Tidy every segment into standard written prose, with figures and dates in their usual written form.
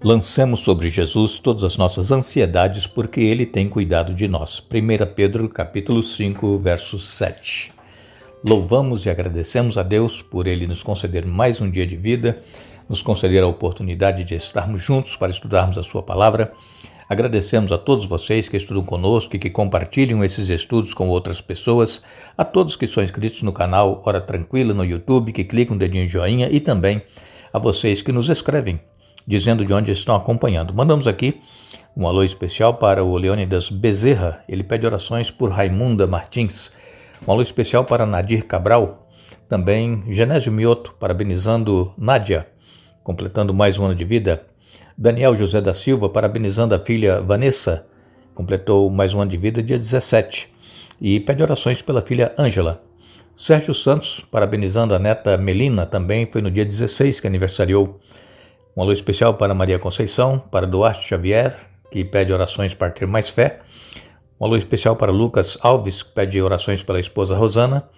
Lancemos sobre Jesus todas as nossas ansiedades, porque Ele tem cuidado de nós. 1 Pedro capítulo 5, verso 7. Louvamos e agradecemos a Deus por Ele nos conceder mais um dia de vida, nos conceder a oportunidade de estarmos juntos para estudarmos a Sua Palavra. Agradecemos a todos vocês que estudam conosco e que compartilham esses estudos com outras pessoas, a todos que são inscritos no canal Hora Tranquila no YouTube, que clicam o dedinho de joinha, e também a vocês que nos escrevem, dizendo de onde estão acompanhando. Mandamos aqui um alô especial para o Leônidas Bezerra, ele pede orações por Raimunda Martins. Um alô especial para Nadir Cabral, também Genésio Mioto, parabenizando Nádia, completando mais um ano de vida. Daniel José da Silva, parabenizando a filha Vanessa, completou mais um ano de vida, dia 17, e pede orações pela filha Ângela. Sérgio Santos, parabenizando a neta Melina, também foi no dia 16 que aniversariou. Um alô especial para Maria Conceição, para Duarte Xavier, que pede orações para ter mais fé. Um alô especial para Lucas Alves, que pede orações pela esposa Rosana.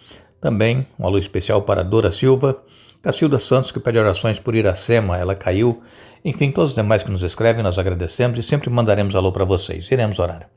Também um alô especial para Dora Silva. Cacilda Santos, que pede orações por Iracema, ela caiu. Enfim, todos os demais que nos escrevem, nós agradecemos e sempre mandaremos alô para vocês. Iremos orar.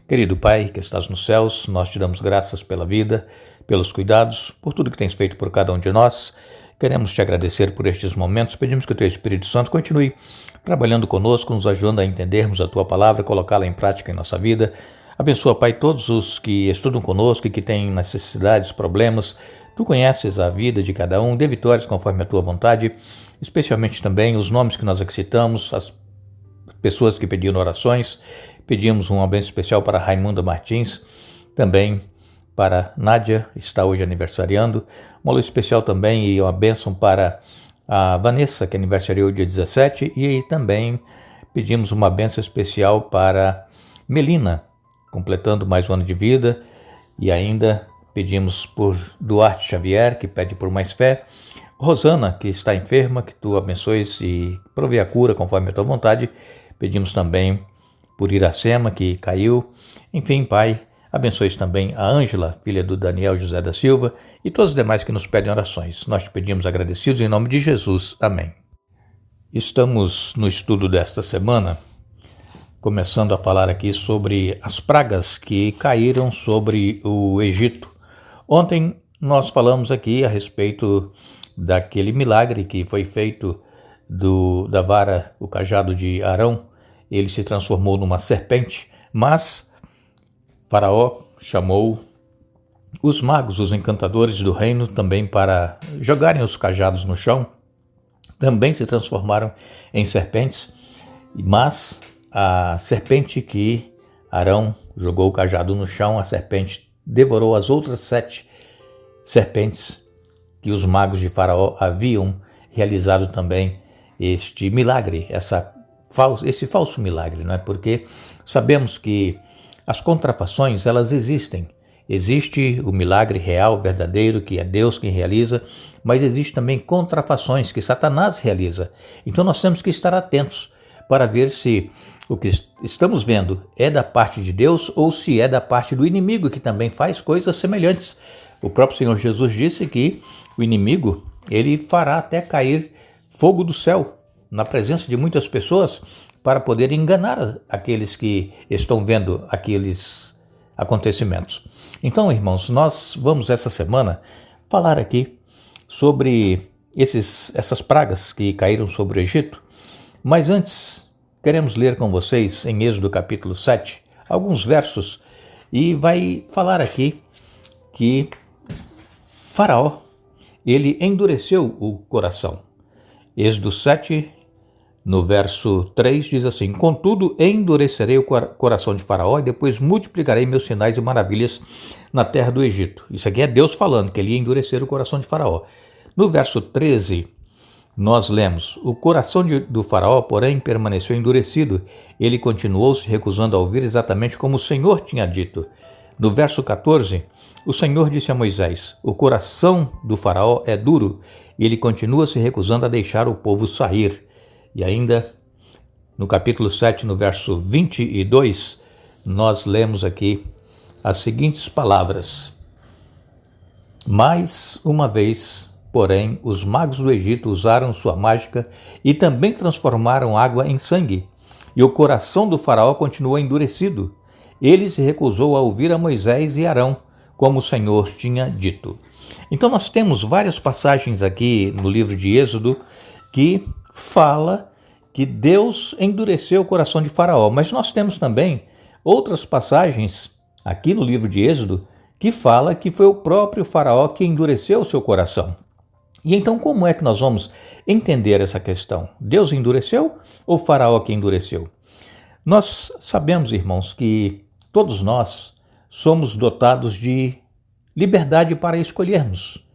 Querido Pai, que estás nos céus, nós te damos graças pela vida, pelos cuidados, por tudo que tens feito por cada um de nós. Queremos te agradecer por estes momentos, pedimos que o teu Espírito Santo continue trabalhando conosco, nos ajudando a entendermos a tua palavra, colocá-la em prática em nossa vida. Abençoa, Pai, todos os que estudam conosco e que têm necessidades, problemas. Tu conheces a vida de cada um, dê vitórias conforme a tua vontade, especialmente também os nomes que nós aqui citamos, as pessoas que pediram orações. Pedimos um abenço especial para Raimunda Martins, também para Nádia, está hoje aniversariando. Um alô especial também e uma bênção para a Vanessa, que aniversariou dia 17. E também pedimos uma bênção especial para Melina, completando mais um ano de vida. E ainda pedimos por Duarte Xavier, que pede por mais fé. Rosana, que está enferma, que tu abençoes e provê a cura conforme a tua vontade. Pedimos também por Iracema, que caiu. Enfim, Pai, abençoes também a Ângela, filha do Daniel José da Silva, e todos os demais que nos pedem orações. Nós te pedimos agradecidos em nome de Jesus. Amém. Estamos no estudo desta semana, começando a falar aqui sobre as pragas que caíram sobre o Egito. Ontem nós falamos aqui a respeito daquele milagre que foi feito da vara, o cajado de Arão. Ele se transformou numa serpente, mas Faraó chamou os magos, os encantadores do reino, também para jogarem os cajados no chão. Também se transformaram em serpentes, mas a serpente que Arão jogou o cajado no chão, a serpente devorou as outras 7 serpentes que os magos de Faraó haviam realizado também este milagre, esse falso milagre, não é? Porque sabemos que as contrafações, elas existem. Existe o milagre real, verdadeiro, que é Deus quem realiza, mas existe também contrafações que Satanás realiza. Então nós temos que estar atentos para ver se o que estamos vendo é da parte de Deus ou se é da parte do inimigo, que também faz coisas semelhantes. O próprio Senhor Jesus disse que o inimigo, ele fará até cair fogo do céu na presença de muitas pessoas para poder enganar aqueles que estão vendo aqueles acontecimentos. Então, irmãos, nós vamos essa semana falar aqui sobre essas pragas que caíram sobre o Egito, mas antes queremos ler com vocês em Êxodo capítulo 7, alguns versos, e vai falar aqui que Faraó, ele endureceu o coração. Êxodo 7, no verso 3, diz assim: Contudo, endurecerei o coração de Faraó e depois multiplicarei meus sinais e maravilhas na terra do Egito. Isso aqui é Deus falando, que ele ia endurecer o coração de Faraó. No verso 13, nós lemos: O coração do Faraó, porém, permaneceu endurecido. Ele continuou se recusando a ouvir exatamente como o Senhor tinha dito. No verso 14, o Senhor disse a Moisés: O coração do Faraó é duro e ele continua se recusando a deixar o povo sair. E ainda, no capítulo 7, no verso 22, nós lemos aqui as seguintes palavras: Mais uma vez porém, os magos do Egito usaram sua mágica e também transformaram água em sangue, e o coração do faraó continuou endurecido. Ele se recusou a ouvir a Moisés e Arão, como o Senhor tinha dito. Então nós temos várias passagens aqui no livro de Êxodo que fala que Deus endureceu o coração de Faraó, mas nós temos também outras passagens aqui no livro de Êxodo que fala que foi o próprio Faraó que endureceu o seu coração. E então como é que nós vamos entender essa questão? Deus endureceu ou Faraó que endureceu? Nós sabemos, irmãos, que todos nós somos dotados de liberdade para escolhermos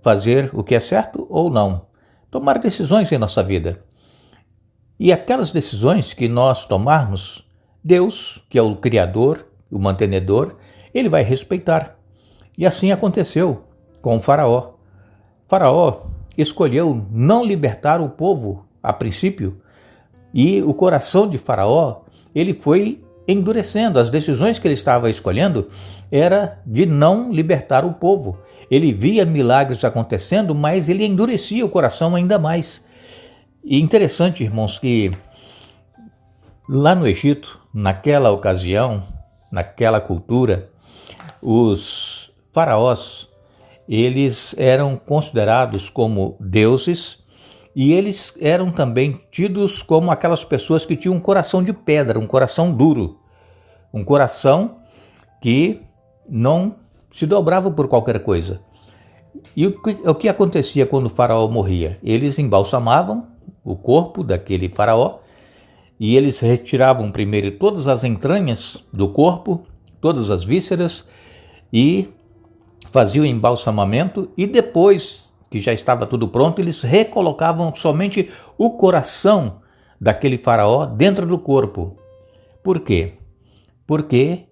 fazer o que é certo ou não, tomar decisões em nossa vida. E aquelas decisões que nós tomarmos, Deus, que é o Criador, o mantenedor, ele vai respeitar. E assim aconteceu com o Faraó. Faraó escolheu não libertar o povo a princípio, e o coração de Faraó, ele foi endurecendo. As decisões que ele estava escolhendo era de não libertar o povo. Ele via milagres acontecendo, mas ele endurecia o coração ainda mais. E interessante, irmãos, que lá no Egito, naquela ocasião, naquela cultura, os faraós, eles eram considerados como deuses e eles eram também tidos como aquelas pessoas que tinham um coração de pedra, um coração duro, um coração que não se dobrava por qualquer coisa. E o que acontecia quando o faraó morria? Eles embalsamavam o corpo daquele faraó e eles retiravam primeiro todas as entranhas do corpo, todas as vísceras, e faziam o embalsamamento, e depois que já estava tudo pronto, eles recolocavam somente o coração daquele faraó dentro do corpo. Por quê? Porque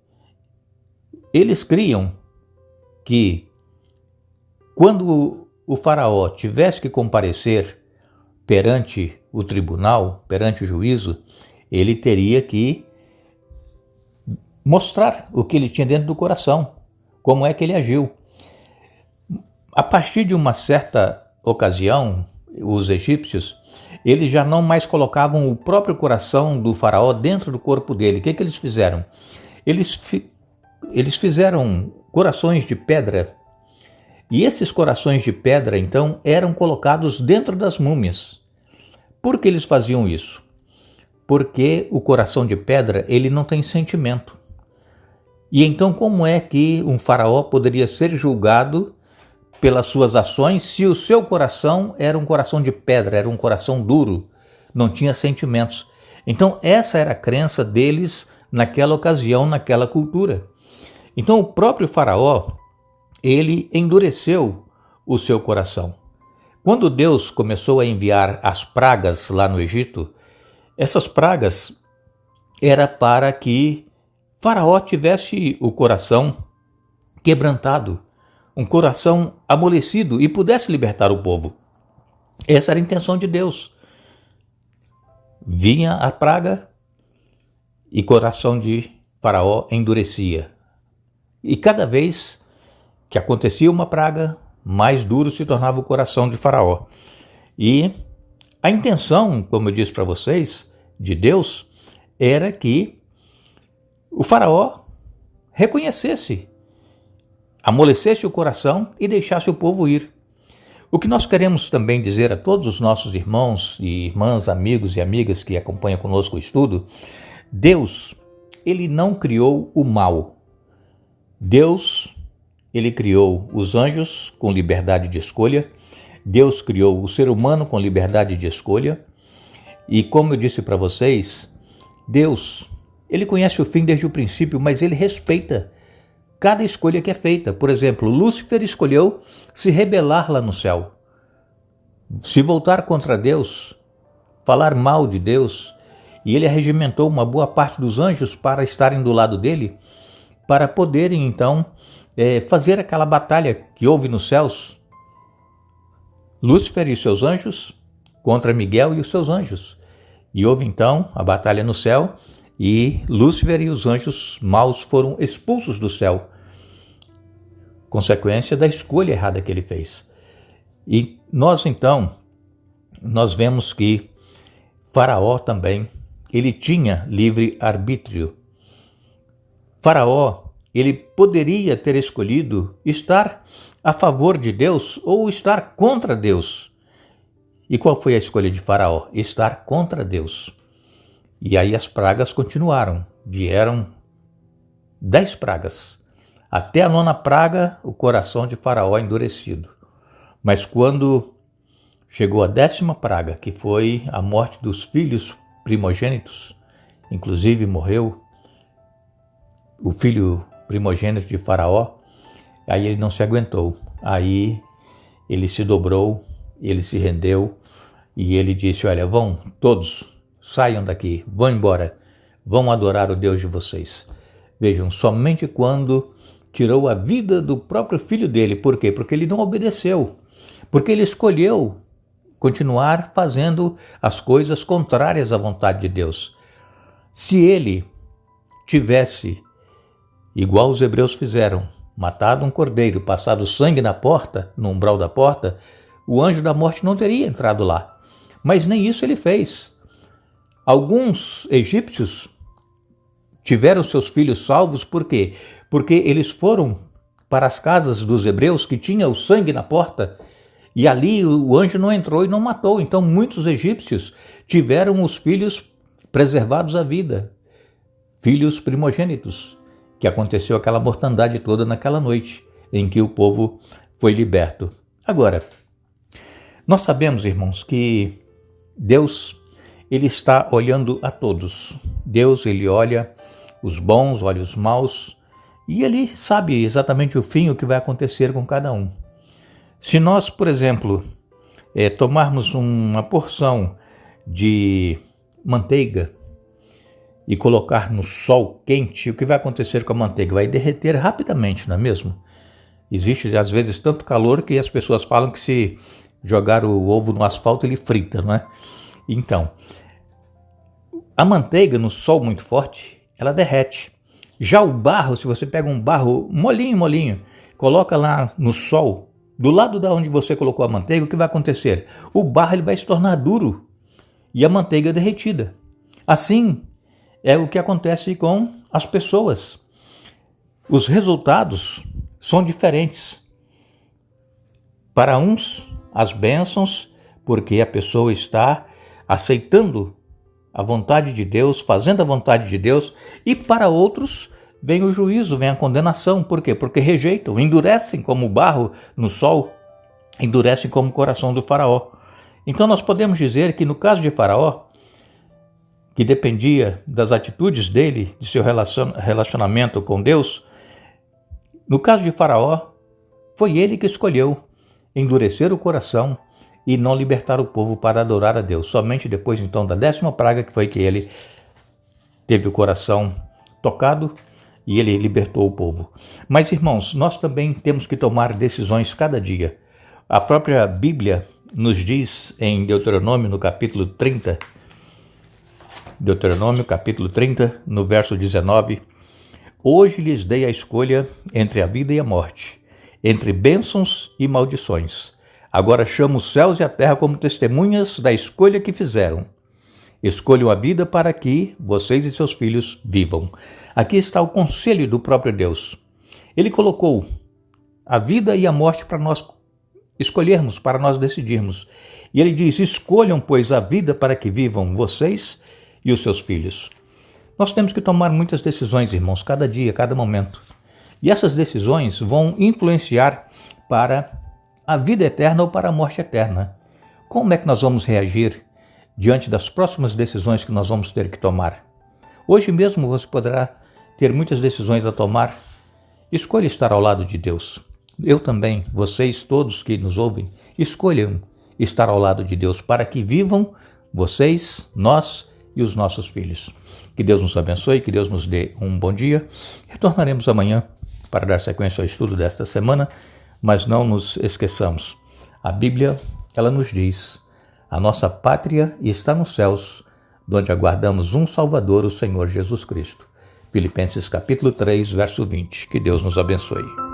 eles criam que quando o faraó tivesse que comparecer perante o tribunal, perante o juízo, ele teria que mostrar o que ele tinha dentro do coração, como é que ele agiu. A partir de uma certa ocasião, os egípcios, eles já não mais colocavam o próprio coração do faraó dentro do corpo dele. O que eles fizeram? Eles fizeram corações de pedra, e esses corações de pedra, então, eram colocados dentro das múmias. Por que eles faziam isso? Porque o coração de pedra, ele não tem sentimento. E então como é que um faraó poderia ser julgado pelas suas ações se o seu coração era um coração de pedra, era um coração duro, não tinha sentimentos? Então essa era a crença deles naquela ocasião, naquela cultura. Então o próprio faraó, ele endureceu o seu coração. Quando Deus começou a enviar as pragas lá no Egito, essas pragas era para que Faraó tivesse o coração quebrantado, um coração amolecido e pudesse libertar o povo. Essa era a intenção de Deus. Vinha a praga e o coração de Faraó endurecia. E cada vez que acontecia uma praga, mais duro se tornava o coração de Faraó. E a intenção, como eu disse para vocês, de Deus, era que o faraó reconhecesse, amolecesse o coração e deixasse o povo ir. O que nós queremos também dizer a todos os nossos irmãos e irmãs, amigos e amigas que acompanham conosco o estudo, Deus, ele não criou o mal. Deus, ele criou os anjos com liberdade de escolha. Deus criou o ser humano com liberdade de escolha. E como eu disse para vocês, Deus, ele conhece o fim desde o princípio, mas ele respeita cada escolha que é feita. Por exemplo, Lúcifer escolheu se rebelar lá no céu, se voltar contra Deus, falar mal de Deus, e ele arregimentou uma boa parte dos anjos para estarem do lado dele, para poderem então fazer aquela batalha que houve nos céus. Lúcifer e seus anjos contra Miguel e os seus anjos. E houve então a batalha no céu, e Lúcifer e os anjos maus foram expulsos do céu, consequência da escolha errada que ele fez. E nós vemos que Faraó também, ele tinha livre arbítrio. Faraó, ele poderia ter escolhido estar a favor de Deus ou estar contra Deus. E qual foi a escolha de Faraó? Estar contra Deus. E aí as pragas continuaram. Vieram 10 pragas. Até a 9ª praga, o coração de Faraó endurecido. Mas quando chegou a 10ª praga, que foi a morte dos filhos primogênitos, inclusive morreu o filho primogênito de Faraó, aí ele não se aguentou. Aí ele se dobrou, ele se rendeu e ele disse: olha, vão todos, saiam daqui, vão embora, vão adorar o Deus de vocês. Vejam, somente quando tirou a vida do próprio filho dele. Por quê? Porque ele não obedeceu, porque ele escolheu continuar fazendo as coisas contrárias à vontade de Deus. Se ele tivesse, igual os hebreus fizeram, matado um cordeiro, passado sangue na porta, no umbral da porta, o anjo da morte não teria entrado lá. Mas nem isso ele fez. Alguns egípcios tiveram seus filhos salvos, por quê? Porque eles foram para as casas dos hebreus que tinha o sangue na porta, e ali o anjo não entrou e não matou. Então muitos egípcios tiveram os filhos preservados à vida, filhos primogênitos, que aconteceu aquela mortandade toda naquela noite em que o povo foi liberto. Agora, nós sabemos, irmãos, que Deus, ele está olhando a todos. Deus, ele olha os bons, olha os maus, e ele sabe exatamente o fim, o que vai acontecer com cada um. Se nós, por exemplo, tomarmos uma porção de manteiga e colocar no sol quente, o que vai acontecer com a manteiga? Vai derreter rapidamente, não é mesmo? Existe, às vezes, tanto calor que as pessoas falam que se jogar o ovo no asfalto, ele frita, não é? Então, a manteiga no sol muito forte, ela derrete. Já o barro, se você pega um barro molinho, coloca lá no sol, do lado da onde você colocou a manteiga, o que vai acontecer? O barro ele vai se tornar duro e a manteiga derretida. Assim é o que acontece com as pessoas. Os resultados são diferentes. Para uns, as bênçãos, porque a pessoa está aceitando a vontade de Deus, fazendo a vontade de Deus, e para outros vem o juízo, vem a condenação. Por quê? Porque rejeitam, endurecem como o barro no sol, endurecem como o coração do Faraó. Então nós podemos dizer que no caso de Faraó, que dependia das atitudes dele, de seu relacionamento com Deus, no caso de Faraó, foi ele que escolheu endurecer o coração e não libertar o povo para adorar a Deus. Somente depois então da 10ª praga que foi que ele teve o coração tocado e ele libertou o povo. Mas, irmãos, nós também temos que tomar decisões cada dia. A própria Bíblia nos diz em Deuteronômio, no capítulo 30, no verso 19, hoje lhes dei a escolha entre a vida e a morte, entre bênçãos e maldições. Agora chamo os céus e a terra como testemunhas da escolha que fizeram. Escolham a vida para que vocês e seus filhos vivam. Aqui está o conselho do próprio Deus. Ele colocou a vida e a morte para nós escolhermos, para nós decidirmos. E ele diz: escolham, pois, a vida para que vivam vocês e os seus filhos. Nós temos que tomar muitas decisões, irmãos, cada dia, cada momento. E essas decisões vão influenciar para a vida eterna ou para a morte eterna. Como é que nós vamos reagir diante das próximas decisões que nós vamos ter que tomar? Hoje mesmo você poderá ter muitas decisões a tomar. Escolha estar ao lado de Deus. Eu também, vocês todos que nos ouvem, escolham estar ao lado de Deus para que vivam vocês, nós e os nossos filhos. Que Deus nos abençoe, que Deus nos dê um bom dia. Retornaremos amanhã para dar sequência ao estudo desta semana, mas não nos esqueçamos. A Bíblia, ela nos diz: a nossa pátria está nos céus, onde aguardamos um Salvador, o Senhor Jesus Cristo. Filipenses capítulo 3, verso 20. Que Deus nos abençoe.